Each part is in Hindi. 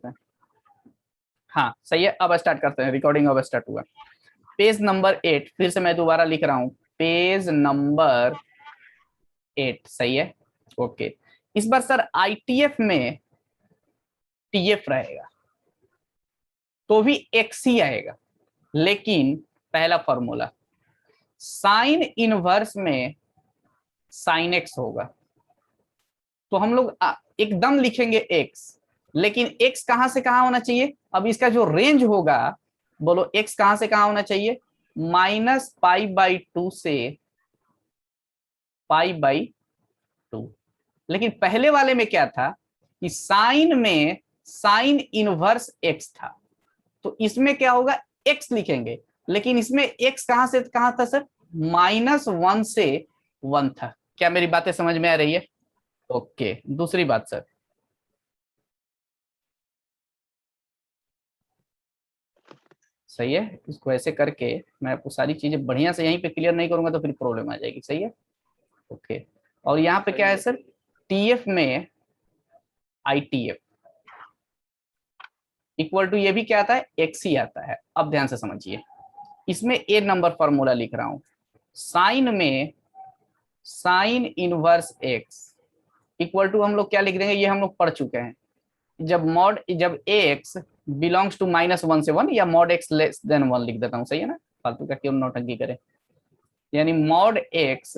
करते हैं। हाँ सही है, अब स्टार्ट करते हैं, रिकॉर्डिंग अब स्टार्ट हुआ। पेज नंबर 8, फिर से मैं दोबारा लिख रहा हूँ, पेज नंबर 8 सही है। ओके, इस बार सर आईटीएफ में टीएफ रहेगा तो भी एक्स ही आएगा, लेकिन पहला फॉर्मूला साइन इनवर्स में साइन एक्स होगा। तो हम लोग एकदम लिखेंगे एक्स, लेकिन एक्स कहां से कहां होना चाहिए? अब इसका जो रेंज होगा, बोलो एक्स कहां से कहां होना चाहिए? -π/2 से π/2। लेकिन पहले वाले में क्या था कि साइन में साइन इनवर्स एक्स था, तो इसमें क्या होगा, एक्स लिखेंगे, लेकिन इसमें एक्स कहां से कहां था सर? -1 से 1 था। क्या मेरी बातें समझ में आ रही है? ओके, दूसरी बात सर, सही है, इसको ऐसे करके मैं आपको सारी चीजें बढ़िया से यहीं पे क्लियर नहीं करूंगा तो फिर प्रॉब्लम आ जाएगी। सही है, ओके। और यहाँ पे क्या है सर, टीएफ में आईटीएफ इक्वल टू, ये भी क्या आता है, एक्स ही आता है। अब ध्यान से समझिए, इसमें ए नंबर फॉर्मूला लिख रहा हूं, साइन में sine inverse x equal to, हम लोग क्या लिख देंगे, ये हम लोग पढ़ चुके हैं, जब ए एक्स बिलोंग्स टू -1 से 1, या मॉड एक्स लेस देन 1 लिख देता हूँ। सही है ना, फालतू का क्यों नौटंकी करें, यानी मॉड एक्स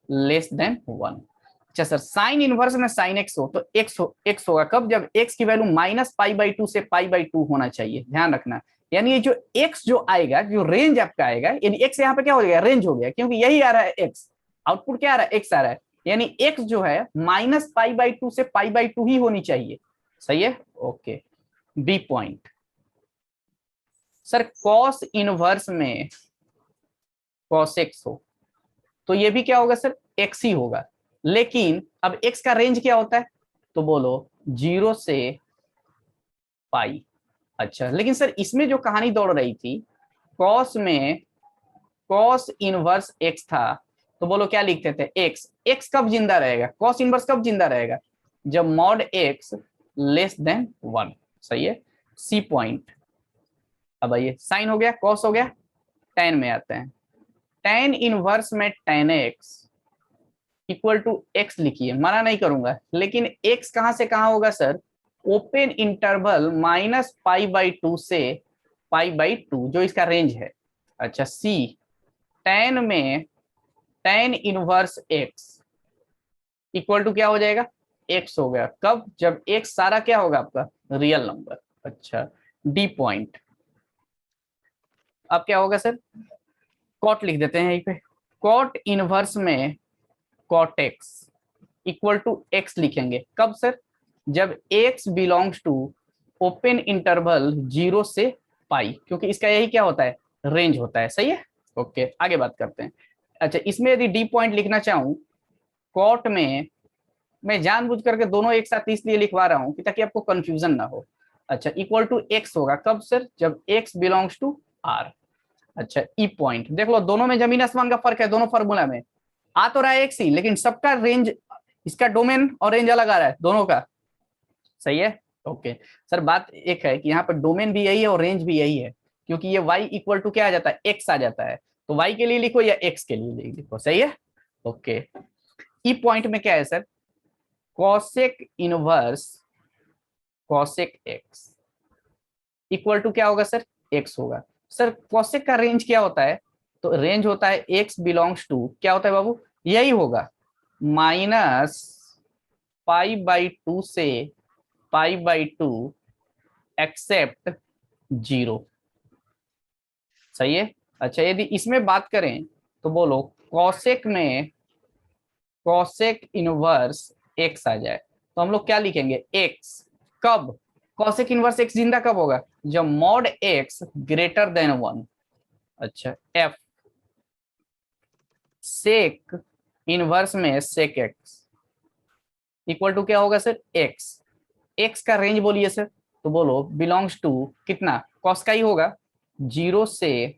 लेस देन 1। अच्छा सर, साइन इनवर्स में साइन एक्स हो तो एक्स होगा कब? जब एक्स की वैल्यू -π/2 से π/2 होना चाहिए, ध्यान रखना। यानी ये जो एक्स जो आएगा, जो रेंज आपका आएगा, यानी एक्स यहाँ पे क्या हो गया, रेंज हो गया, क्योंकि यही आ रहा है एक्स, आउटपुट क्या आ रहा है, एक्स आ रहा है, यानी एक्स जो है -π/2 से π/2 ही होनी चाहिए। सही है, okay. B point, sir cos inverse में कॉस एक्स हो तो ये भी क्या होगा सर, एक्स ही होगा, लेकिन अब एक्स का रेंज क्या होता है? तो बोलो 0 से पाई। अच्छा, लेकिन सर इसमें जो कहानी दौड़ रही थी, कॉस में कॉस इनवर्स एक्स था, तो बोलो क्या लिखते थे, एक्स। एक्स कब जिंदा रहेगा, कॉस इनवर्स कब जिंदा रहेगा? जब मॉड एक्स लेस देन 1। सही है, सी पॉइंट। अब आइए, साइन हो गया, कॉस हो गया, टेन में आते हैं। टेन इनवर्स में tan x equal to x लिखिए, मना नहीं करूंगा, लेकिन एक्स कहां से कहां होगा सर? ओपन इंटरवल -π/2 से π/2, जो इसका रेंज है। अच्छा, सी टेन में tan inverse x equal to क्या हो जाएगा, एक्स हो गया कब? जब एक्स सारा क्या होगा आपका, रियल नंबर। अच्छा, डी पॉइंट, अब क्या होगा सर, कॉट लिख देते हैं यहीं पे, कॉट इनवर्स में cot x equal to x लिखेंगे कब सर? जब x belongs to open interval 0 से पाई, क्योंकि इसका यही क्या होता है, रेंज होता है। सही है, ओके, आगे बात करते हैं। अच्छा, इसमें यदि डी पॉइंट लिखना चाहूं, कॉट में मैं जानबूझ करके दोनों एक साथ इसलिए लिखवा रहा हूं कि ताकि आपको कंफ्यूजन ना हो। अच्छा, इक्वल टू एक्स होगा कब सर? जब एक्स बिलोंग्स टू आर। अच्छा, ई पॉइंट देख लो, दोनों में जमीन आसमान का फर्क है, दोनों फार्मूला में आ तो रहा है एक्स ही, लेकिन सबका रेंज, इसका डोमेन और रेंज अलग आ रहा है दोनों का। सही है, ओके। सर बात एक है कि यहाँ पर डोमेन भी यही है और रेंज भी यही है, क्योंकि ये y इक्वल टू क्या आ जाता है, x आ जाता है, तो y के लिए लिखो या x के लिए लिखो। सही है, ओके। ई पॉइंट में क्या है sir, cosec inverse cosec x equal to क्या होगा सर, x होगा। सर कॉसेक का रेंज क्या होता है? तो रेंज होता है x बिलोंग्स टू, क्या होता है बाबू, यही होगा, -π/2 से π/2 एक्सेप्ट 0। सही है। अच्छा, यदि इसमें बात करें तो बोलो कॉसेक में कॉसेक इनवर्स एक्स आ जाए तो हम लोग क्या लिखेंगे, एक्स कब? कॉसेक इनवर्स एक्स जिंदा कब होगा? जब मॉड एक्स ग्रेटर देन 1। अच्छा, एफ सेक इनवर्स में सेक एक्स इक्वल टू क्या होगा सर, एक्स। एक्स का रेंज बोलिए सर, तो बोलो बिलोंग्स टू कितना, कॉस का ही होगा, 0 से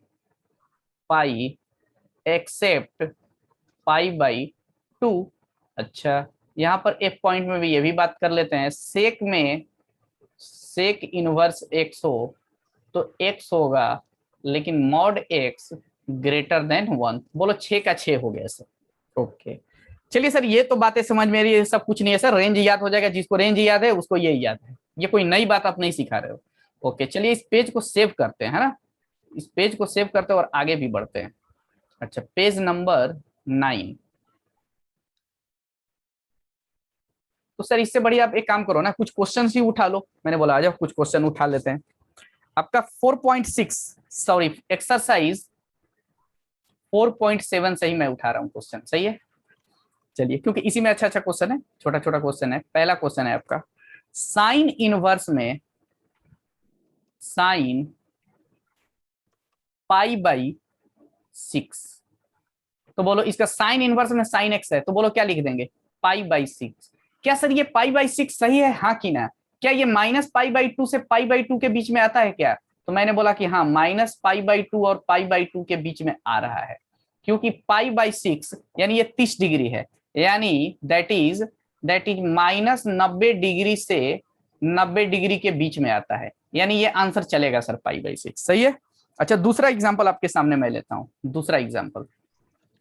पाई एक्सेप्ट π/2। अच्छा, यहाँ पर एफ पॉइंट में भी ये भी बात कर लेते हैं, सेक में सेक इनवर्स एक्स हो तो एक्स होगा, लेकिन मॉड एक्स ग्रेटर देन 1। बोलो 6 का 6 हो गया सर। ओके चलिए सर, ये तो बातें समझ में आ रही है, सब कुछ नहीं है सर, रेंज याद हो जाएगा, जिसको रेंज याद है उसको ये याद है, ये कोई नई बात आप नहीं सिखा रहे हो। ओके चलिए इस पेज को सेव करते हैं, है ना, इस पेज को सेव करते हैं और आगे भी बढ़ते हैं। अच्छा पेज नंबर 9। तो सर इससे बढ़िया आप एक काम करो ना, कुछ क्वेश्चन ही उठा लो, मैंने बोला आ जाओ कुछ क्वेश्चन उठा लेते हैं। आपका 4.6 सॉरी एक्सरसाइज 4.7 से ही मैं उठा रहा हूँ क्वेश्चन, सही है। चलिए क्योंकि इसी में अच्छा अच्छा क्वेश्चन है, छोटा छोटा क्वेश्चन है। पहला क्वेश्चन है आपका, साइन इनवर्स में साइन पाई बाई 6। तो बोलो इसका साइन इनवर्स में साइन एक्स है, तो बोलो क्या लिख देंगे, पाई बाई 6। क्या सर ये पाई बाई 6 सही है, हाँ कि ना। क्या ये माइनस पाई बाई 2 से पाई बाई 2 के बीच में आता है क्या, तो मैंने बोला कि हाँ माइनस पाई बाई 2 और पाई बाई 2 के बीच में आ रहा है, क्योंकि पाई बाई 6 यानी ये 30 डिग्री है, यानी दैट इज माइनस 90 डिग्री से 90 डिग्री के बीच में आता है, यानी ये आंसर चलेगा सर पाई बाई 6, सही है। अच्छा दूसरा एग्जाम्पल आपके सामने मैं लेता हूं, दूसरा एग्जाम्पल,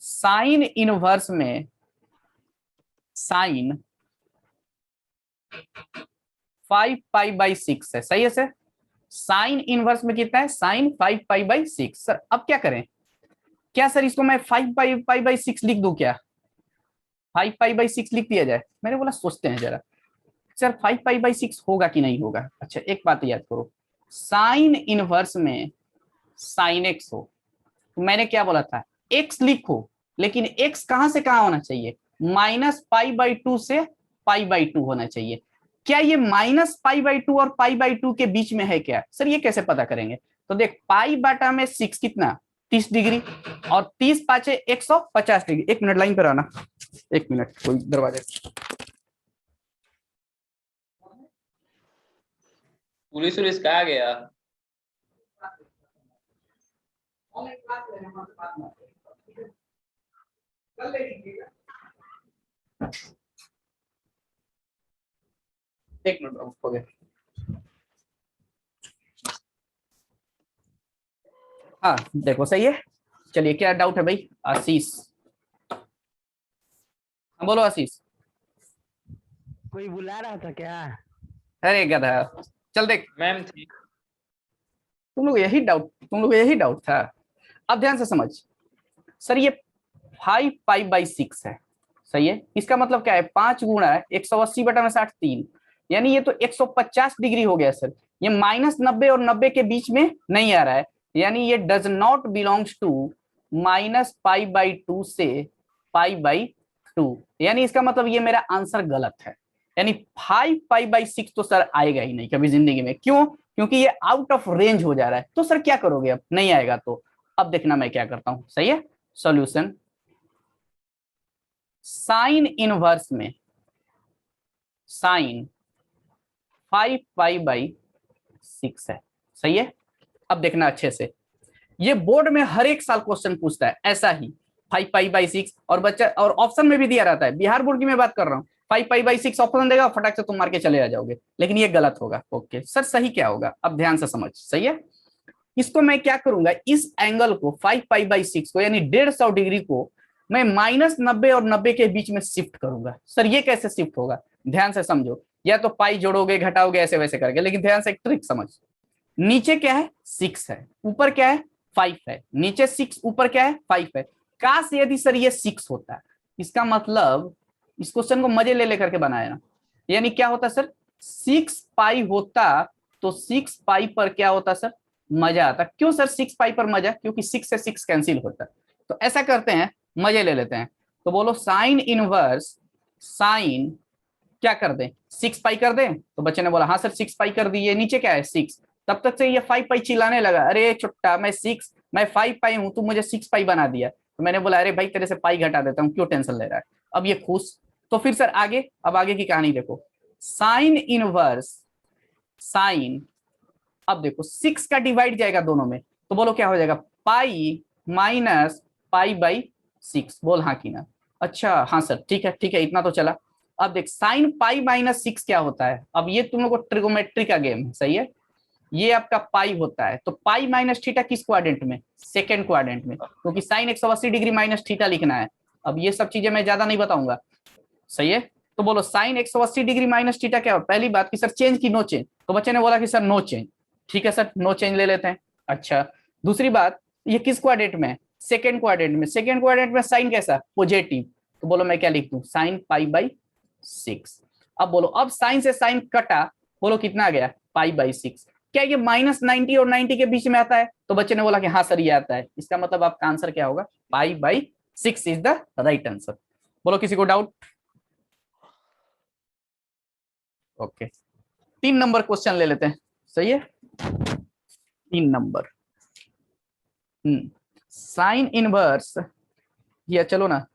साइन इनवर्स में साइन 5 पाई बाई 6 है, सही है सर। साइन इनवर्स में कितना है, साइन 5 पाई बाई 6। सर अब क्या करें, क्या सर इसको मैं 5 पाई पाई बाई 6 लिख दूं क्या, 5 पाई बाई 6 लिख दिया जाए। मैंने बोला सोचते हैं जरा, सर 5 पाई बाई 6 होगा कि नहीं होगा। अच्छा एक बात याद करो, साइन इनवर्स में साइन एक्स हो, तो मैंने क्या बोला था, एक्स लिखो, लेकिन एक्स कहां से कहां होना चाहिए, माइनस पाई बाई 2 से पाई बाई 2 होना चाहिए। क्या ये माइनस पाई बाई 2 और पाई बाई 2 के बीच में है क्या, सर ये कैसे पता करेंगे। तो देख पाई बाटा में 6 कितना 30 डिग्री, और 30 पाँचे 150 डिग्री। एक मिनट लाइन पर आना, एक मिनट, कोई दरवाजा। पुलिस उलिस कहा गया। एक मिनट हो गया। हाँ देखो सही है। चलिए क्या डाउट है भाई, आशीष, हाँ बोलो आशीष। कोई बुला रहा था क्या? अरे गधा, चल देख, मैम थी। तुम लोग यही डाउट था। अब ध्यान से समझ, सर ये 5 पाई बाई 6 है, सही है। इसका मतलब क्या है, 5 गुणा 180 बटा में 60 3, यानी ये तो 150 डिग्री हो गया सर। ये माइनस 90 और 90 के बीच में नहीं आ रहा है, यानी ये does not belongs to minus pi by 2 से पाई बाई 2, यानी इसका मतलब ये मेरा आंसर गलत है। यानी 5 पाई बाई 6 तो सर आएगा ही नहीं कभी जिंदगी में, क्यों, क्योंकि ये आउट ऑफ रेंज हो जा रहा है। तो सर क्या करोगे, अब नहीं आएगा तो अब देखना मैं क्या करता हूं, सही है। सॉल्यूशन, साइन इनवर्स में साइन 5 पाई बाई 6 है, सही है। अब देखना अच्छे से, ये बोर्ड में हर एक साल क्वेश्चन पूछता है ऐसा ही, 5 पाई बाई 6, और बच्चा और ऑप्शन में भी दिया रहता है, बिहार बोर्ड की मैं बात कर रहा हूँ, 5 पाई बाई 6 ऑप्शन देगा, फटाक से तुम मार के चले आ जाओगे, लेकिन ये गलत होगा। ओके सर सही क्या होगा, अब ध्यान से समझ, सही है। इसको मैं क्या करूंगा, इस एंगल को 5 पाई बाई 6 को यानी 150 डिग्री को मैं माइनस 90 और 90 के बीच में शिफ्ट करूंगा। सर ये कैसे शिफ्ट होगा, ध्यान से समझो, या तो पाई जोड़ोगे घटाओगे ऐसे वैसे करके, लेकिन ध्यान से एक ट्रिक समझ, नीचे क्या है 6 है, ऊपर क्या है 5 है, नीचे 6 ऊपर क्या है 5 है। काश यदि सर ये 6 होता, इसका मतलब इस क्वेश्चन को मजे ले लेकर के बनाया ना, यानी क्या होता सर 6 पाई होता, तो 6 पाई पर क्या होता सर, मजा आता। क्यों सर 6 पाई पर मजा, क्योंकि 6 से 6 कैंसिल होता है। तो ऐसा करते हैं, मजे ले लेते हैं, तो बोलो साइन इनवर्स साइन क्या कर दें, 6 पाई कर दें। तो बच्चे ने बोला हाँ सर 6 पाई कर दिए, नीचे क्या है 6। तब तक से ये 5 पाई चिल्लाने लगा, अरे छुट्टा मैं 5 पाई हूं, तू मुझे 6 पाई बना दिया। तो मैंने बोला अरे भाई तेरे से पाई घटा देता हूँ, क्यों टेंशन ले रहा है। अब ये खुश। तो फिर सर आगे, अब आगे की कहानी देखो, साइन इनवर्स साइन, अब देखो 6 का डिवाइड जाएगा दोनों में, तो बोलो क्या हो जाएगा, पाई माइनस पाई बाई 6। बोल हाँ कि ना। अच्छा हाँ सर ठीक है इतना तो चला। अब देख साइन पाई माइनस 6 क्या होता है, अब ये तुम लोग को ट्रिगोमेट्री का गेम है, सही है। ये आपका पाई होता है, तो पाई माइनस थीटा किस क्वाड्रेंट में, सेकंड क्वाड्रेंट में, क्योंकि साइन 180 डिग्री माइनस थीटा लिखना है। अब ये सब चीजें मैं ज्यादा नहीं बताऊंगा, सही है। तो बोलो साइन 180 डिग्री माइनस थीटा क्या हो, पहली बात कि सर चेंज की नो चेंज, तो बच्चे ने बोला कि सर नो चेंज, ठीक है सर नो चेंज ले लेते हैं। अच्छा दूसरी बात, ये किस क्वाड्रेंट में, सेकंड क्वाड्रेंट में, सेकंड क्वाड्रेंट में साइन कैसा, पॉजिटिव, तो बोलो मैं क्या लिख दूं, साइन पाई बाई 6। अब बोलो, अब साइन से साइन कटा, बोलो कितना आ गया, पाई बाई 6। क्या ये माइनस 90 और 90 के बीच में आता है, तो बच्चे ने बोला कि हाँ सर ये आता है, इसका मतलब आपका आंसर क्या होगा, pi by 6 is the right answer. बोलो किसी को डाउट? ओके 3 नंबर क्वेश्चन ले लेते हैं, सही है। 3 नंबर, साइन इनवर्स, या चलो ना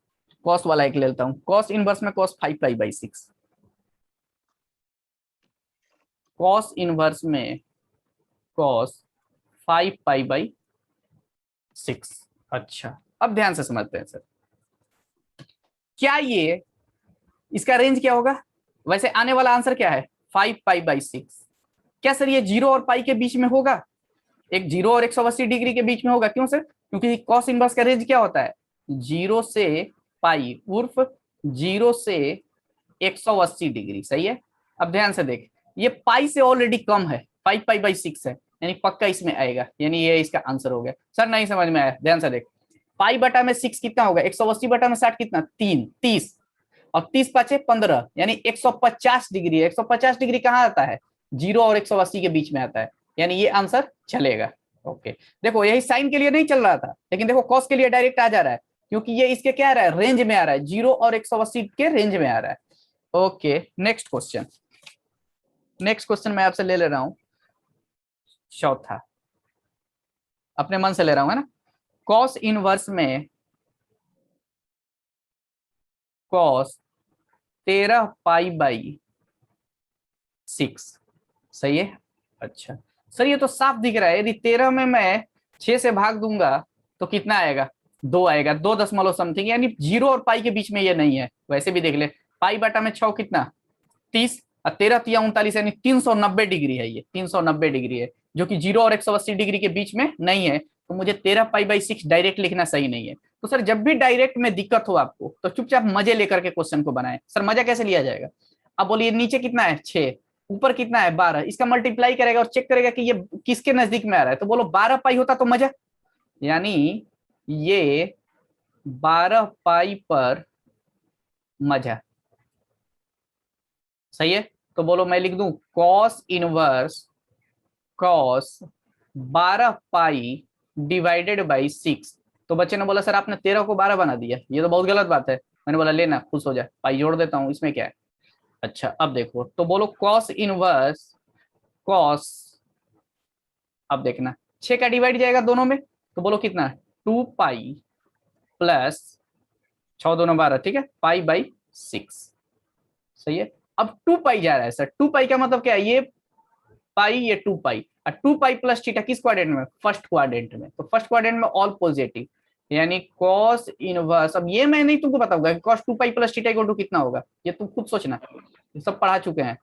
कॉस वाला एक ले लेता हूं, कॉस इनवर्स में cos 5 pi by 6, cos inverse में कॉस 5 पाई बाई 6। अच्छा अब ध्यान से समझते हैं सर, क्या ये इसका रेंज क्या होगा, वैसे आने वाला आंसर क्या है 5 पाई बाई 6, क्या सर ये 0 और पाई के बीच में होगा, एक 0 और 180 डिग्री के बीच में होगा, क्यों सर, क्योंकि कॉस इनवर्स का रेंज क्या होता है 0 से पाई उर्फ 0 से 180 डिग्री, सही है। अब ध्यान से देख, ये पाई से ऑलरेडी कम है, 5 पाई बाई 6 है, यानी पक्का इसमें आएगा, यानी ये इसका आंसर हो गया। सर नहीं समझ में आया, ध्यान से देख, पाई बटा में 6 कितना होगा, 180 बटा में 60 कितना, 3 30, और 30 पाँचे 15, यानी 150 डिग्री, 150 डिग्री कहाँ आता है, 0 और 180 के बीच में आता है, यानी ये आंसर चलेगा। ओके देखो यही साइन के लिए नहीं चल रहा था, लेकिन देखो कॉस के लिए डायरेक्ट आ जा रहा है, क्योंकि ये इसके क्या आ रहा है, रेंज में आ रहा है, 0 और 180 के रेंज में आ रहा है। Okay next question, next question मैं आपसे ले रहा हूं चौथा, अपने मन से ले रहा हूं है ना, कॉस इनवर्स में कॉस 13 पाई बाई 6, सही है। अच्छा सर ये तो साफ दिख रहा है, यदि 13 में मैं 6 से भाग दूंगा तो कितना आएगा, 2 आएगा, 2 दशमलव समथिंग, यानी 0 और पाई के बीच में ये नहीं है। वैसे भी देख ले, पाई बटा में 6 कितना 30, और 13 तिया 39, यानी 390 डिग्री है, ये 390 डिग्री है, जो कि 0 और 180 डिग्री के बीच में नहीं है, तो मुझे 13 पाई बाई 6 डायरेक्ट लिखना सही नहीं है। तो सर जब भी डायरेक्ट में दिक्कत हो आपको, तो चुपचाप मजे लेकर के क्वेश्चन को बनाएं। सर मजा कैसे लिया जाएगा, अब बोलिए नीचे कितना है 6, ऊपर कितना है 12, इसका मल्टीप्लाई करेगा और चेक करेगा कि ये किसके नजदीक में आ रहा है, तो बोलो 12 पाई होता तो मजा, यानी ये 12 पाई पर मजा, सही है। तो बोलो मैं लिख दूं cos inverse cos 12 pi divided by 6। तो बच्चे ने बोला सर आपने 13 को 12 बना दिया, ये तो बहुत गलत बात है। मैंने बोला लेना खुश हो जाए, पाई जोड़ देता हूं, इसमें क्या है। अच्छा अब देखो, तो बोलो कॉस इनवर्स कॉस, अब देखना 6 का डिवाइड जाएगा दोनों में, तो बोलो कितना 2 पाई प्लस 6 दोनों 12, ठीक है, पाई बाई 6, सही है। अब 2 पाई जा रहा है सर, 2 पाई का मतलब क्या है, ये पाई ये 2 पाई, और 2 पाई प्लस थीटा किस क्वाड्रेंट में, फर्स्ट क्वाड्रेंट में, तो फर्स्ट क्वाड्रेंट में ऑल पॉजिटिव, यानी cos इनवर्स, अब ये मैं नहीं तुमको बताऊंगा कि cos 2 pi plus theta equal to कितना होगा, ये तुम खुद सोचना, ये सब पढ़ा चुके हैं।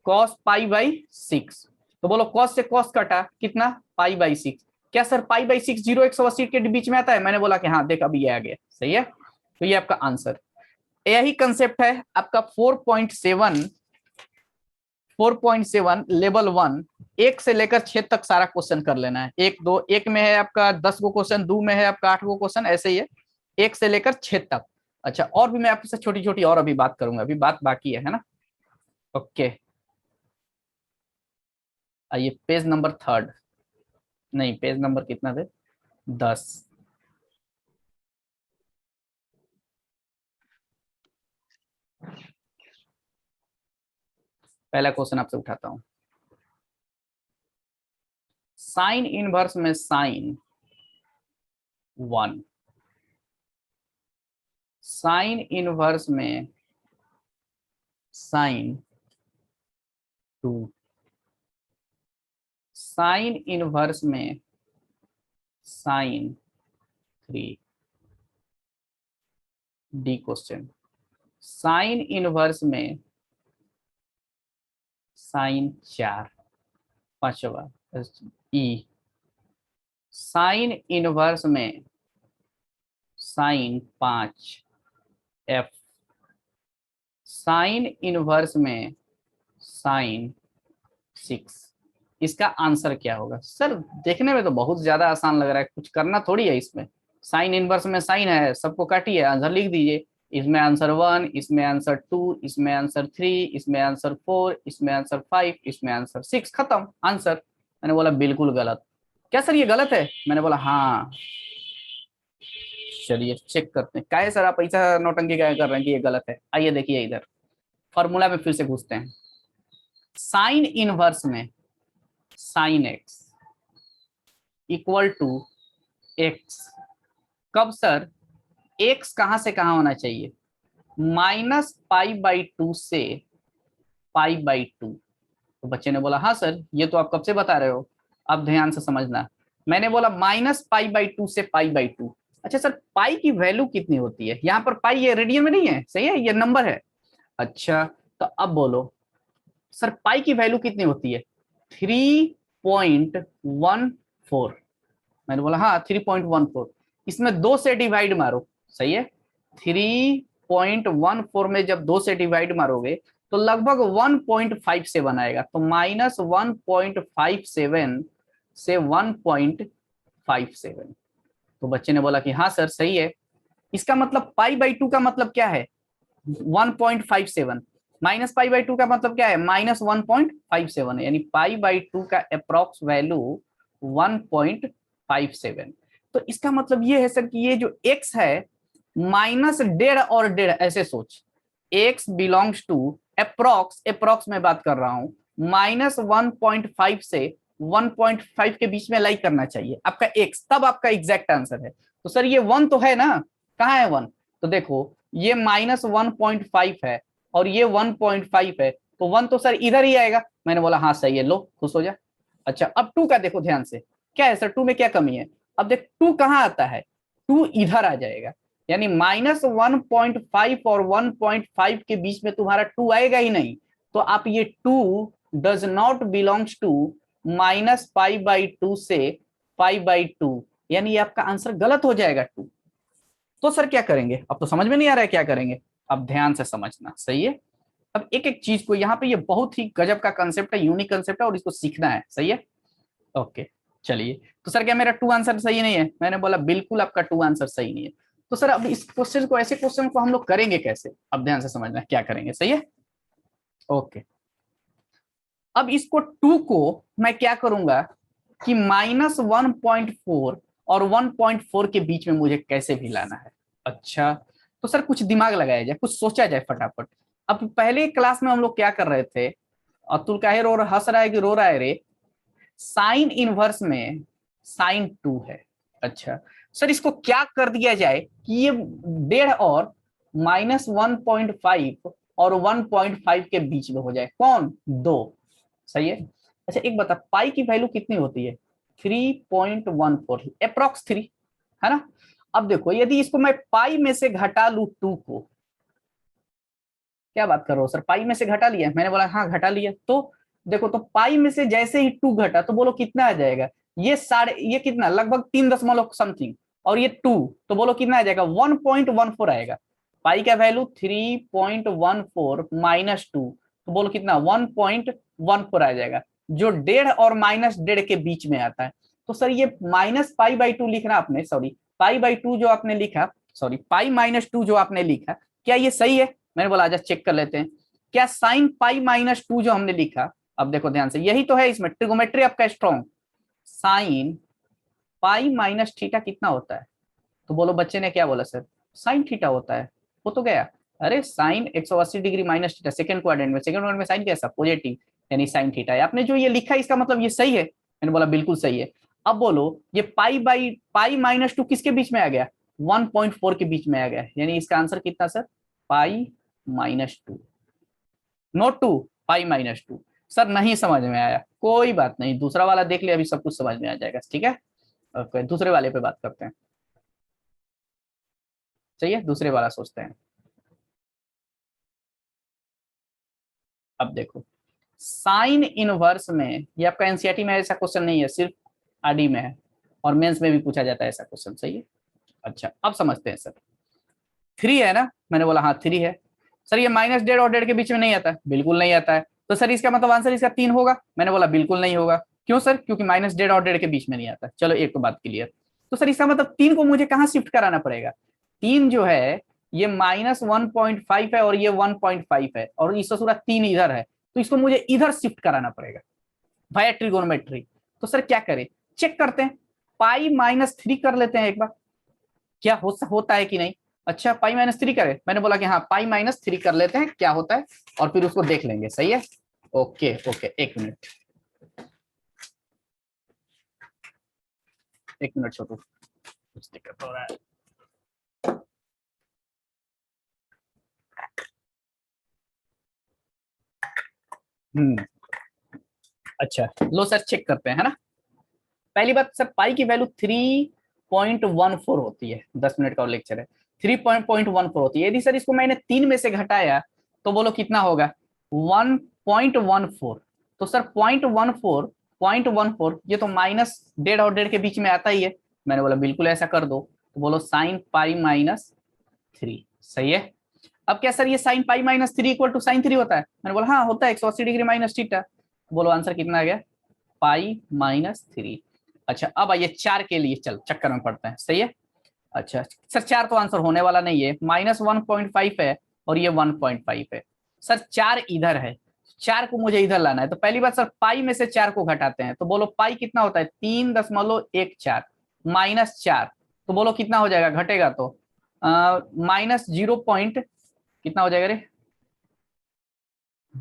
cos पाई बाई 6, तो बोलो cos से cos कटा कितना, पाई बाई 6, क्या सर पाई बाई 6 0 180 के बीच में आता है, मैंने बोला कि हाँ देख अभी ये आ गया, सही है। तो ये आपका आंसर, यही कंसेप्ट है आपका 4.7 लेवल 1, 1 से लेकर 6 तक सारा क्वेश्चन कर लेना है, 1 2 1 में है आपका 10 गो क्वेश्चन, 2 में है आपका 8 गो क्वेश्चन, ऐसे ही है 1 से लेकर 6 तक। अच्छा और भी मैं आपसे छोटी छोटी और अभी बात करूंगा, अभी बात बाकी है ना। ओके आइए पेज नंबर 3, नहीं पेज नंबर कितना थे 10, पहला क्वेश्चन आपसे उठाता हूं, साइन इनवर्स में साइन 1, साइन इनवर्स में साइन 2, साइन इनवर्स में sine 3, D question sine inverse में साइन 4, पांचवा ई, साइन इनवर्स में साइन 5 एफ, साइन इनवर्स में साइन 6। इसका आंसर क्या होगा सर? देखने में तो बहुत ज्यादा आसान लग रहा है, कुछ करना थोड़ी है इसमें। साइन इनवर्स में साइन है, सबको काटिए, आंसर लिख दीजिए। इसमें आंसर 1, इसमें आंसर 2, इसमें आंसर 3, इसमें आंसर 4, इसमें आंसर 5, इसमें आंसर 6, खत्म आंसर। मैंने बोला बिल्कुल गलत। क्या सर ये गलत है? मैंने बोला हाँ। चलिए चेक करते हैं, काहे सर आप ऐसा नौटंकी क्या कर रहे हैं कि ये गलत है। आइए देखिए इधर फॉर्मूला में फिर से घुसते हैं। साइन इनवर्स में sine x equal to x, कब सर? एक्स कहां से कहां होना चाहिए? -π/2 से π/2। तो बच्चे ने बोला हाँ सर ये तो आप कब से बता रहे हो, अब ध्यान से समझना। मैंने बोला -π/2 से π/2। अच्छा सर पाई की वैल्यू कितनी होती है? यहाँ पर पाई ये रेडियन में नहीं है, सही है, ये नंबर है। अच्छा तो अब बोलो सर पाई की वैल्यू कितनी होती है? 3.14। मैंने बोला हाँ 3.14। इसमें 2 से डिवाइड मारो, सही है। 3.14 में जब 2 से डिवाइड मारोगे तो लगभग 1.57 आएगा। तो -1.57 से 1.57। तो बच्चे ने बोला कि हाँ सर सही है। इसका मतलब π/2 का मतलब क्या है? 1.57। -π/2 का मतलब क्या है? -1.57 है, यानी π/2 का अप्रोक्स वैल्यू 1.57। तो इसका मतलब ये है सर कि ये जो x है -1.5 और 1.5, ऐसे सोच। x बिलोंग्स टू अप्रोक्स में बात कर रहा हूं, -1.5 से 1.5 के बीच में लाई करना चाहिए आपका x, तब आपका एग्जैक्ट आंसर है। तो सर ये 1 तो है ना, कहाँ है 1? तो देखो ये -1.5 है और ये 1.5 है, तो 1 तो सर इधर ही आएगा। मैंने बोला हाँ सही है, लो खुश हो जा। अच्छा अब 2 का देखो ध्यान से, क्या है सर 2 में क्या कमी है? अब देख 2 कहाँ आता है, 2 इधर आ जाएगा, यानी -1.5 और 1.5 के बीच में तुम्हारा 2 आएगा ही नहीं। तो आप ये 2 डज नॉट बिलोंग्स टू -π/2 से π/2, यानी आपका आंसर गलत हो जाएगा 2। तो सर क्या करेंगे? अब तो समझ में नहीं आ रहा है क्या करेंगे, अब ध्यान से समझना, सही है। अब एक एक चीज को, यहाँ पे ये बहुत ही गजब का कंसेप्ट है, यूनिक कंसेप्ट है और इसको सीखना है, सही है। ओके चलिए, तो सर क्या मेरा 2 आंसर सही नहीं है? मैंने बोला बिल्कुल आपका 2 आंसर सही नहीं है। तो सर अब इस क्वेश्चन को, ऐसे क्वेश्चन को हम लोग करेंगे कैसे? अब ध्यान से समझना क्या करेंगे, सही है। ओके अब इसको 2 को मैं क्या करूंगा कि -1.4 और 1.4 के बीच में मुझे कैसे भी लाना है। अच्छा तो सर कुछ दिमाग लगाया जाए, कुछ सोचा जाए फटाफट। अब पहले क्लास में हम लोग क्या कर रहे थे, अतुल काहे रो हंस रहा है कि रो रहा है रे? साइन इनवर्स में साइन 2 है। अच्छा सर इसको क्या कर दिया जाए कि ये 1.5 और -1.5 और 1.5 के बीच में हो जाए, कौन? 2, सही है। अच्छा एक बता पाई की वैल्यू कितनी होती है? 3.14, अप्रोक्स 3, है ना। अब देखो यदि इसको मैं पाई में से घटा लू 2 को, क्या बात कर रहे हो सर पाई में से घटा लिया? मैंने बोला हाँ घटा लिया। तो देखो तो पाई में से जैसे ही 2 घटा तो बोलो कितना आ जाएगा? ये कितना, लगभग 3 दशमलव समथिंग, और ये 2, तो बोलो कितना आ जाएगा? 1.14 आएगा। पाई का वैल्यू 3.14 -2, तो बोलो कितना? 1.14 आ जाएगा, जो 1.5 और -1.5 के बीच में आता है। तो सर ये -π/2 लिखना आपने, सॉरी π/2 जो आपने लिखा, सॉरी π-2 जो आपने लिखा, क्या ये सही है? मैंने बोला आजा चेक कर लेते हैं, क्या साइन π-2 जो हमने लिखा, अब देखो ध्यान से, यही तो है इसमें ट्रिगोमेट्री आपका स्ट्रॉन्ग। साइन π-θ कितना होता है? तो बोलो बच्चे ने क्या बोला सर? साइन थीटा होता है। वो तो गया, अरे साइन 180 डिग्री -θ सेकंड क्वाड्रेंट में, सेकंड क्वाड्रेंट में साइन कैसा? पॉजिटिव, यानी साइन थीटा है। आपने जो ये लिखा इसका मतलब ये सही है? मैंने बोला बिल्कुल सही है। अब बोलो ये π/2 किसके बीच में आ गया? 1.4 के बीच में आ गया, यानी इसका आंसर कितना सर? π-2, नोट 2, π-2। सर नहीं समझ में आया, कोई बात नहीं, दूसरा वाला देख ले, अभी सब कुछ समझ में आ जाएगा, ठीक है। ओके दूसरे वाले पे बात करते हैं, चाहिए दूसरे वाला सोचते हैं। अब देखो साइन इनवर्स में, ये आपका एनसीईआरटी में ऐसा क्वेश्चन नहीं है, सिर्फ आरडी में है और मेंस में भी पूछा जाता है ऐसा क्वेश्चन, सही है। अच्छा अब समझते हैं सर, 3 है ना, मैंने बोला हाँ 3 है। सर ये -1.5 और 1.5 के बीच में नहीं आता, बिल्कुल नहीं आता है। तो सर इसका मतलब आंसर इसका 3 होगा, मैंने बोला बिल्कुल नहीं होगा। क्यों सर? क्योंकि -1.5 और 1.5 के बीच में नहीं आता। चलो एक तो बात क्लियर। तो सर इसका मतलब 3 को मुझे कहाँ शिफ्ट कराना पड़ेगा? 3 जो है ये -1.5 है और ये 1.5 है और इसका पूरा 3 इधर है, तो इसको मुझे इधर शिफ्ट कराना पड़ेगा भाई ट्रिगोनोमेट्री। तो सर क्या करें, चेक करते हैं, π-3 कर लेते हैं एक बार, क्या होता है कि नहीं। अच्छा π-3 करें, मैंने बोला कि हाँ π-3 कर लेते हैं क्या होता है और फिर उसको देख लेंगे, सही है। ओके ओके, एक मिनट छोटू, कुछ दिक्कत हो रहा है। अच्छा लो सर चेक करते हैं, है ना। पहली बात सर पाई की वैल्यू 3.14 होती है, 10 मिनट का लेक्चर है, 3.14 होती है। यदि सर इसको मैंने 3 में से घटाया तो बोलो कितना होगा, 1.14। तो सर 0.14 ये तो -1.5 और 1.5 के बीच में आता ही है, मैंने बोला बिल्कुल ऐसा कर दो। तो बोलो sin π-3, सही है। अब क्या सर ये sin π-3 इक्वल टू sin 3 होता है, मैंने बोला हाँ होता है, 180 डिग्री माइनस थीटा। बोलो आंसर कितना आ गया, π-3। अच्छा अब आइए 4 के लिए, चल चक्कर में पड़ते हैं, सही है। अच्छा सर 4 तो आंसर होने वाला नहीं है, -1.5 है और ये 1.5 है। सर 4 इधर है, 4 को मुझे इधर लाना है। तो पहली बात सर पाई में से 4 को घटाते हैं, तो बोलो पाई कितना होता है, 3.14 -4। तो बोलो कितना हो जाएगा, घटेगा तो -0 पॉइंट कितना हो जाएगा रे,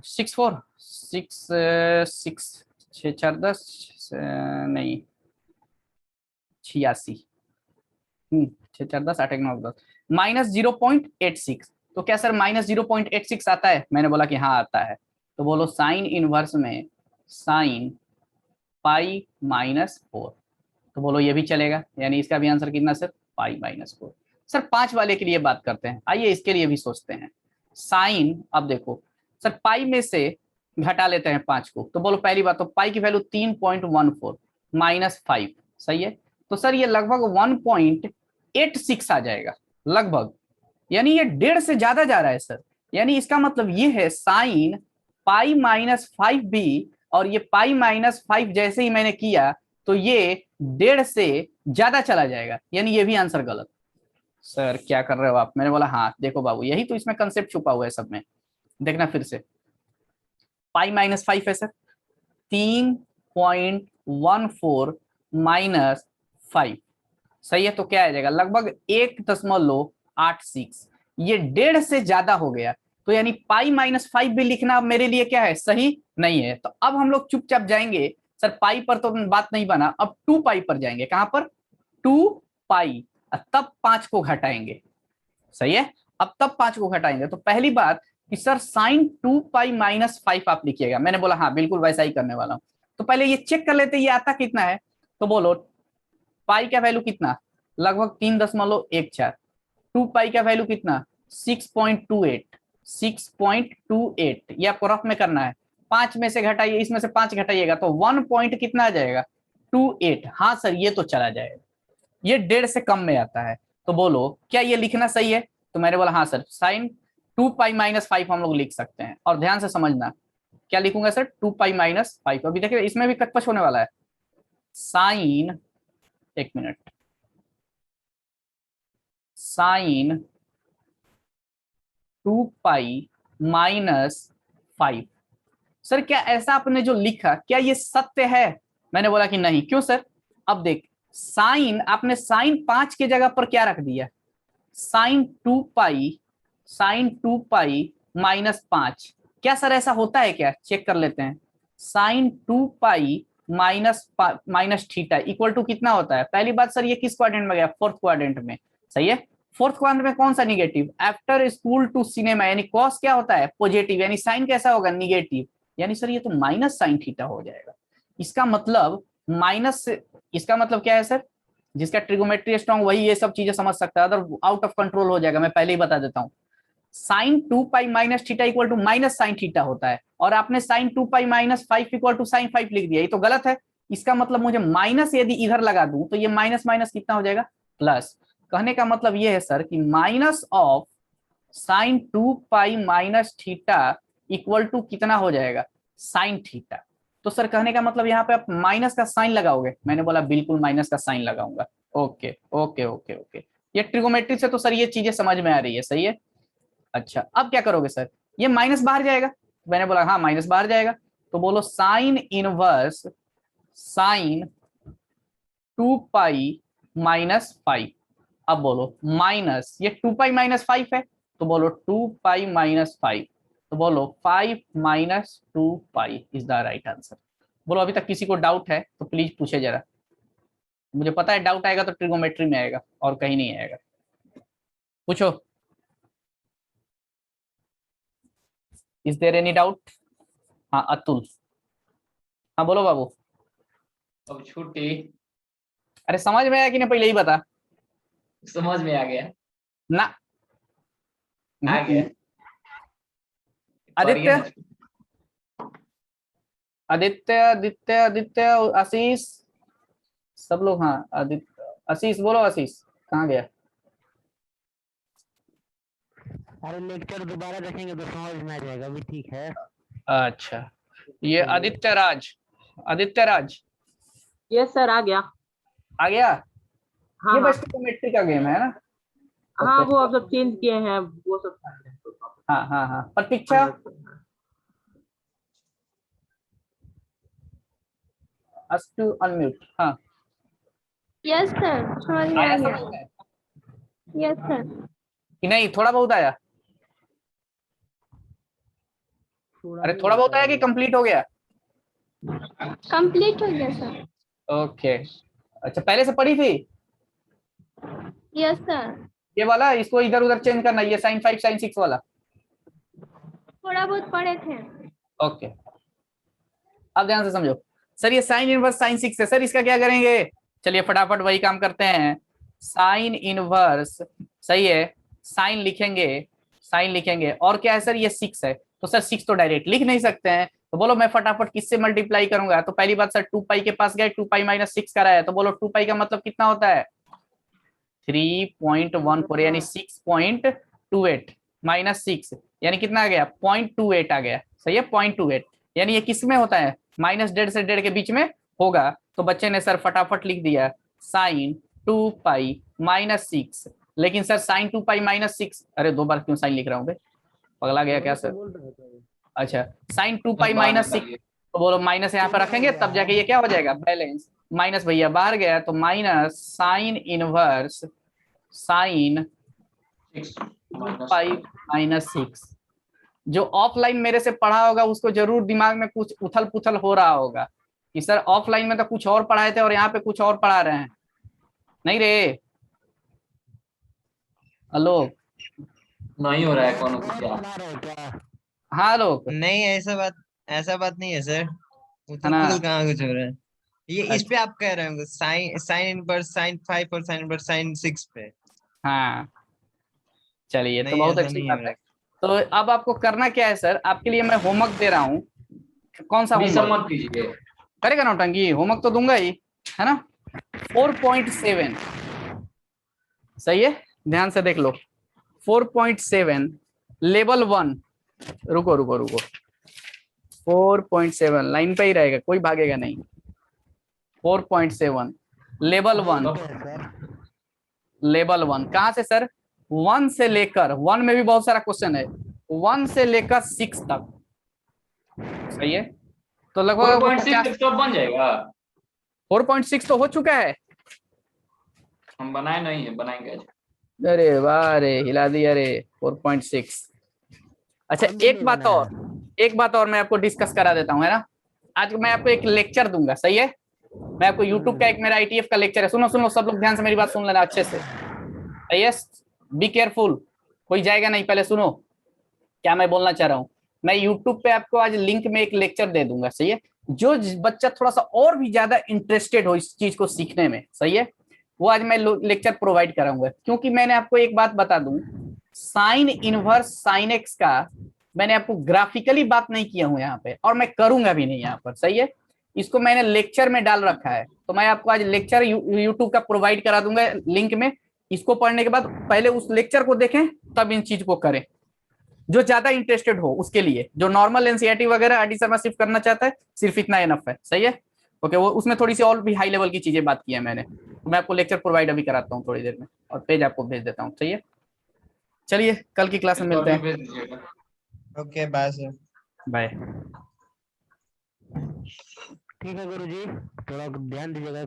64 6 6 4 10 नहीं 86, 6 4 10 8 1 9 10 -0.86। तो क्या सर -0.86 आता है, मैंने बोला कि हाँ आता है। तो बोलो साइन इनवर्स में साइन π-4, तो बोलो ये भी चलेगा, यानी इसका भी आंसर कितना सर, π-4। सर 5 वाले के लिए बात करते हैं, आइए इसके लिए भी सोचते हैं। साइन, अब देखो सर पाई में से घटा लेते हैं 5 को, तो बोलो पहली बात तो पाई की वैल्यू 3.14 -5, सही है। तो सर ये लगभग 1.86 आ जाएगा लगभग, यानी ये 1.5 से ज्यादा जा रहा है सर। यानी इसका मतलब ये है साइन π-5 भी, और ये π-5 जैसे ही मैंने किया तो ये 1.5 से ज्यादा चला जाएगा, यानी ये भी आंसर गलत। सर क्या कर रहे हो आप, मैंने बोला हाँ देखो बाबू यही तो इसमें कंसेप्ट छुपा हुआ है सब में, देखना फिर से। π-5 है सर, 3.14 -5, सही है। तो क्या आ जाएगा, लगभग 1.86, ये 1.5 से ज्यादा हो गया, तो यानी π-5 भी लिखना अब मेरे लिए क्या है, सही नहीं है। तो अब हम लोग चुपचाप जाएंगे, सर पाई पर तो बात नहीं बना, अब 2 पाई पर जाएंगे, कहां पर, 2 पाई, तब 5 को घटाएंगे, सही है। अब तब 5 को घटाएंगे तो पहली बात कि सर साइन 2 पाई -5 आप लिखिएगा, मैंने बोला हाँ बिल्कुल वैसा ही करने वाला हूं। तो पहले ये चेक कर लेते ये आता कितना है, तो बोलो पाई का वैल्यू कितना, लगभग 3.14, 2 पाई का वैल्यू कितना, 6.28, ये आपको रफ में करना है। 5 में से घटाइए, इसमें से 5 घटाइएगा तो 1 पॉइंट कितना आ जाएगा, 28। हाँ सर ये तो चला जाएगा, ये 1.5 से कम में आता है। तो बोलो क्या ये लिखना सही है, तो मैंने बोला हाँ सर साइन 2 पाई -5 हम लोग लिख सकते हैं। और ध्यान से समझना क्या लिखूंगा सर, 2 पाई -5। अभी देखिए इसमें भी कटपच होने वाला है, साइन, एक मिनट, साइन 2 पाई -5। सर क्या ऐसा आपने जो लिखा क्या ये सत्य है, मैंने बोला कि नहीं। क्यों सर, अब देख साइन, आपने साइन 5 की जगह पर क्या रख दिया, साइन 2 पाई -5। क्या सर ऐसा होता है क्या, चेक कर लेते हैं। Sine 2 pi minus theta equal to कितना होता है, पहली बात सर ये किस क्वाड्रेंट में गया, 4th क्वाड्रेंट में, सही है। 4th क्वाड्रेंट में कौन सा negative, after school to cinema, यानी कॉस क्या होता है, पॉजिटिव, यानी साइन कैसा होगा, निगेटिव, यानी सर ये तो माइनस साइन थीटा हो जाएगा। इसका मतलब माइनस, इसका मतलब क्या है सर, जिसका ट्रिगोमेट्री स्ट्रॉन्ग वही ये सब चीजें समझ सकता है, अदर आउट ऑफ कंट्रोल हो जाएगा, मैं पहले ही बता देता हूँ। Sine 2 pi minus theta equal to minus sine theta होता है, और आपने sine 2 pi minus 5 equal to sine 5 लिख दिया, ये तो गलत है। इसका मतलब मुझे माइनस यदि इधर लगा दूं तो ये माइनस माइनस कितना हो जाएगा, प्लस। कहने का मतलब ये है सर कि minus of sine 2 pi minus theta equal to कितना हो जाएगा, साइन थीटा। तो सर कहने का मतलब यहाँ पे आप माइनस का साइन लगाओगे, मैंने बोला बिल्कुल माइनस का साइन लगाऊंगा। ओके ओके ओके ओके, ये ट्रिगोमेट्री से तो सर ये चीजें समझ में आ रही है, सही है। अच्छा अब क्या करोगे सर, ये माइनस बाहर जाएगा, मैंने बोला हाँ माइनस बाहर जाएगा, तो बोलो sine inverse sine 2 pi minus 5। अब बोलो माइनस, ये 2 पाई माइनस 5 है, तो बोलो 2 पाई माइनस 5, तो बोलो 5 minus 2 pi is the right answer. बोलो अभी तक किसी को डाउट है तो प्लीज पूछे जरा, मुझे पता है डाउट आएगा तो ट्रिगोमेट्री में आएगा और कहीं नहीं आएगा, पूछो। Is there any doubt? हाँ अतुल, हाँ बोलो बाबू। अब छुट्टी। अरे समझ में आया कि नहीं, पहले ही बता। समझ में आ गया। ना आ गया। आदित्य पढ़िए ना। आदित्य आदित्य आदित्य आशीष, सब लोग, हाँ आदित्य आशीष बोलो, आशीष कहाँ गया? अरे लेक्चर दोबारा देखेंगे तो समझ में आ जाएगा, अभी ठीक है। अच्छा ये आदित्य राज, आदित्य राज यस सर, आ गया। आ गया। हाँ ये हाँ बस ट्रिगोमेट्री का गेम है ना। हाँ, ओके। वो अब सब चेंज किए हैं वो सब। हाँ हाँ हाँ, प्रतीक्षा अस टू अनम्यूट। हाँ यस सर, समझ में आ आया गया। समझ में यस सर। कि नहीं, थोड़ा बहुत आया? अरे थोड़ा बहुत आया कि कंप्लीट हो गया? कंप्लीट हो गया सर। ओके। अच्छा पहले से पढ़ी थी यस सर। ये वाला, इसको इधर उधर चेंज करना, ये साइन 5 साइन 6 वाला। थोड़ा बहुत पढ़े थे। ओके अब ध्यान से समझो सर, ये साइन इनवर्स साइन 6 है सर, इसका क्या करेंगे? चलिए फटाफट वही काम करते हैं। साइन इनवर्स, सही है, साइन लिखेंगे, साइन लिखेंगे, और क्या है सर, ये 6 है, तो सर 6 तो डायरेक्ट लिख नहीं सकते हैं, तो बोलो मैं फटाफट किससे मल्टीप्लाई करूंगा? तो पहली बात सर 2 पाई के पास गए, 2 पाई माइनस 6 करा है, तो बोलो 2 पाई का मतलब कितना होता है, 3.14 यानी 6.28 माइनस 6 यानी कितना आ गया, 0.28 आ गया, सही है 0.28, यानी ये किस में होता है, माइनस 1.5 से 1.5 के बीच में होगा। तो बच्चे ने सर फटाफट लिख दिया साइन 2 पाई माइनस 6, लेकिन सर साइन 2 पाई माइनस 6, अरे 2 बार क्यों साइन लिख रहा हूँ, पगला गया क्या सर? अच्छा साइन 2 पाई माइनस 6, तो बोलो माइनस यहाँ पर रखेंगे तब जाके ये क्या हो जाएगा, बैलेंस। माइनस भैया बाहर गया, तो minus sine inverse sine 5 minus 6। जो ऑफलाइन मेरे से पढ़ा होगा उसको जरूर दिमाग में कुछ उथल पुथल हो रहा होगा कि सर ऑफलाइन में तो कुछ और पढ़ाए थे और यहाँ पे कुछ और पढ़ा रहे हैं, नहीं रे? हेलो नहीं हो रहा है कौन क्या? बना रहे हो क्या? हाँ लोग, नहीं, ऐसा बात नहीं है सर। है उथल ना? पुथल कहाँ कुछ हो रहा है। ये इस अच्छा, पे आप कह रहे होंगे, साइन साइन इनवर्स साइन 5 और साइन इनवर्स साइन 6 पे। हाँ चलिए तो नहीं, बहुत ऐसा अच्छी नहीं बात हो है। रहा। तो अब आपको करना क्या है सर, आपके लिए मैं होमवर्क दे रहा हूँ। कौन सा मिस मत होमवर्क कीजिए। करेगा? नौटंकी होमवर्क तो दूंगा ही, है ना। 4.7, सही है, ध्यान से देख लो। 4.7 लेवल 1, रुको रुको रुको, 4.7 लाइन पे ही रहेगा, कोई भागेगा नहीं। 4.7 लेवल 1, लेवल 1 कहाँ से सर, 1 से लेकर, 1 में भी बहुत सारा क्वेश्चन है, 1 से लेकर 6 तक, सही है। तो लगभग 4.6 तो बन जाएगा। 4.6 तो हो चुका है। हम बनाए नहीं है, बनाएंगे आज। अरे वाह रे, हिला दिया रे, 4.6। अच्छा हम भी एक नहीं बात बनाया। और, एक बात और मैं आपको डिस्कस करा देता हूँ, है ना। आज मैं आपको एक लेक्चर दूंगा, सही है। मैं आपको यूट्यूब का एक मेरा ITF का लेक्चर है, सुनो सुनो सब लोग ध्यान से मेरी बात सुन लेना अच्छे से, सही है। बी केयरफुल, कोई जाएगा नहीं, पहले सुनो क्या मैं बोलना चाह रहा हूँ। मैं यूट्यूब पे आपको आज लिंक में एक लेक्चर दे दूंगा, सही है। जो बच्चा थोड़ा सा और भी ज्यादा इंटरेस्टेड हो इस चीज को सीखने में, सही है, वो आज मैं लेक्चर प्रोवाइड कराऊंगा। क्योंकि मैंने आपको एक बात बता दूं साइन इनवर्स साइन एक्स का मैंने आपको ग्राफिकली बात नहीं किया हूं यहाँ पे, और मैं करूंगा भी नहीं यहाँ पर, सही है। इसको मैंने लेक्चर में डाल रखा है, तो मैं आपको आज लेक्चर यूट्यूब का प्रोवाइड करा दूंगा लिंक में। इसको पढ़ने के बाद पहले उस लेक्चर को देखें, तब इन चीज को करें। जो ज्यादा इंटरेस्टेड हो उसके लिए, जो नॉर्मल एनसीईआरटी वगैरह आरडी शर्मा सिर्फ करना चाहता है, सिर्फ इतना इनफ है, सही है। ओके, वो उसमें थोड़ी सी और भी हाई लेवल की चीजें बात की है मैंने, तो मैं आपको लेक्चर प्रोवाइड अभी कराता हूँ थोड़ी देर में, और पेज आपको भेज देता हूँ, सही है। चलिए कल की क्लास में इसको मिलते अभी हैं, भेज दीजिएगा। Okay bye sir. बाय। ठीक है गुरुजी, थोड़ा ध्यान दीजिएगा।